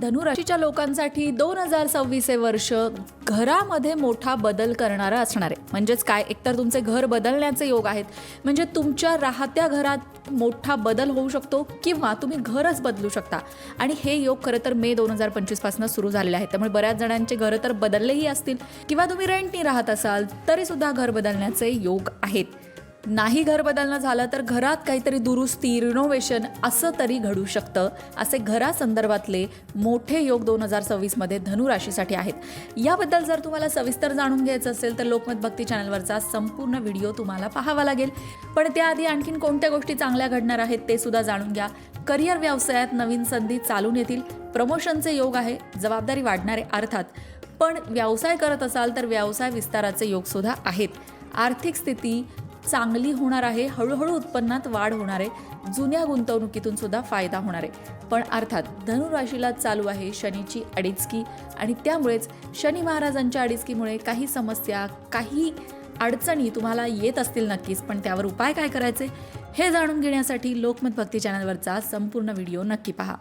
धनुराशीच्या लोकांसाठी 2026 हे वर्ष घरामध्ये मोठा बदल करणारं असणार आहे. म्हणजेच काय, एकतर तुमचे घर बदलण्याचे योग आहेत, म्हणजे तुमच्या राहत्या घरात मोठा बदल होऊ शकतो किंवा तुम्ही घरच बदलू शकता. आणि हे योग खरं तर मे 2025 पासून सुरू झालेले आहेत. त्यामुळे बऱ्याच जणांचे घरं तर बदललेही असतील किंवा तुम्ही रेंटनी राहत असाल तरी सुद्धा घर बदलण्याचे योग आहेत. नाही घर बदलणं झालं तर घरात काहीतरी दुरुस्ती, रिनोव्हेशन असं तरी घडू शकतं. असे घरासंदर्भातले मोठे योग 2026मध्ये धनुराशीसाठी आहेत. याबद्दल जर तुम्हाला सविस्तर जाणून घ्यायचं असेल तर लोकमत भक्ती चॅनलवरचा संपूर्ण व्हिडिओ तुम्हाला पाहावा लागेल. पण त्याआधी आणखीन कोणत्या गोष्टी चांगल्या घडणार आहेत ते सुद्धा जाणून घ्या. करिअर, व्यवसायात नवीन संधी चालून येतील. प्रमोशनचे योग आहे, जबाबदारी वाढणारे अर्थात. पण व्यवसाय करत असाल तर व्यवसाय विस्ताराचे योग सुद्धा आहेत. आर्थिक स्थिती चांगली होणार आहे. हळूहळू उत्पन्नात वाढ होणार आहे. जुन्या गुंतवणुकीतून सुद्धा फायदा होणार आहे. पण अर्थात धनुराशीला चालू आहे शनीची अडीचकी आणि त्यामुळेच शनी महाराजांच्या अडीचकीमुळे काही समस्या, काही अडचणी तुम्हाला येत असतील नक्कीच. पण त्यावर उपाय काय करायचे हे जाणून घेण्यासाठी लोकमत भक्ती चॅनलवरचा संपूर्ण व्हिडिओ नक्की पहा.